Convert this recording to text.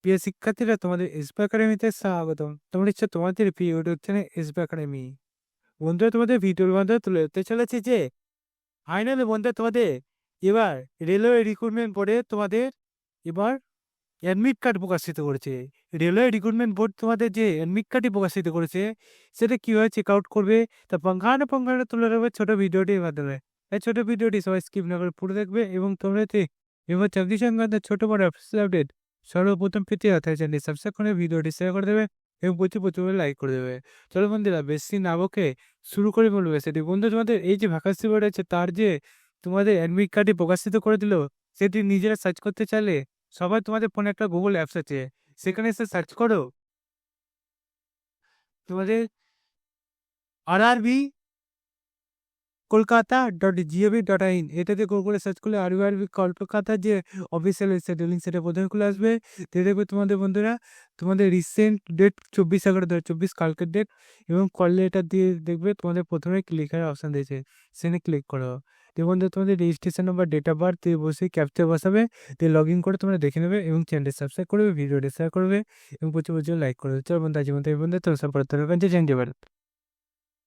প্রিয় শিক্ষার্থীরা, তোমাদের এসপি একাডেমিতে স্বাগতম। তোমরা হচ্ছে তোমাদের প্রিয় ইউটিউব চ্যানেল এসপি একাডেমি। বন্ধুরা, তোমাদের ভিডিওর মাধ্যমে তুলে ধরতে চলেছে যে ফাইনালি বন্ধুরা, তোমাদের এবার রেলওয়ে রিক্রুটমেন্ট বোর্ডে তোমাদের এবার অ্যাডমিট কার্ড প্রকাশিত করেছে। রেলওয়ে রিক্রুটমেন্ট বোর্ড তোমাদের যে অ্যাডমিট কার্ডটি প্রকাশিত করেছে সেটা কীভাবে চেক আউট করবে তা পঙ্খানুপঙ্খানু তুলে ধরবে ছোটো ভিডিওটির মাধ্যমে। এই ছোটো ভিডিওটি সবাই স্কিপ না করে পুরো দেখবে এবং তোমরা এবার চাকরি সংক্রান্ত ছোটো বড় অফিসিয়াল আপডেট সর্বপ্রথম পেতে চ্যানেলটি সাবস্ক্রাইব করে ভিডিওটি শেয়ার করে দেবে এবং প্রচুর লাইক করে দেবে। চলো বন্ধুরা, বেশি না বকে শুরু করে বলবে সেটি। বন্ধু, তোমাদের এই যে ভ্যাকান্সি বোর্ড আছে তার যে তোমাদের অ্যাডমিট কার্ডটি প্রকাশিত করে দিল, সেটি নিজেরা সার্চ করতে চাইলে সবাই তোমাদের ফোনে একটা গুগল অ্যাপস আছে, সেখানে এসে সার্চ করো তোমাদের RRB kolkata.gov.in। এটাতে গুগলে সার্চ করলে RRB কলকাতার যে অফিসিয়াল ওয়েবসাইট লিঙ্ক সেটা প্রথমে খুলে আসবে। দেখবে তোমাদের বন্ধুরা তোমাদের রিসেন্ট ডেট 24/11/2024 কালকের ডেট এবং কল লেটার দিয়ে দেখবে তোমাদের প্রথমে ক্লিকের অপশান দিয়েছে, সেখানে ক্লিক করো। বন্ধু, তোমাদের registration number, date of birth দিয়ে বসে ক্যাপচা বসাবে, দিয়ে লগ ইন করে তোমরা দেখে নেবে এবং চ্যানেলটি সাবস্ক্রাইব করবে, ভিডিওটি শেয়ার করবে এবং প্রচুর লাইক করবে। চলো বন্ধু, আজ বন্ধু তোমার সাপোর্ট জেনে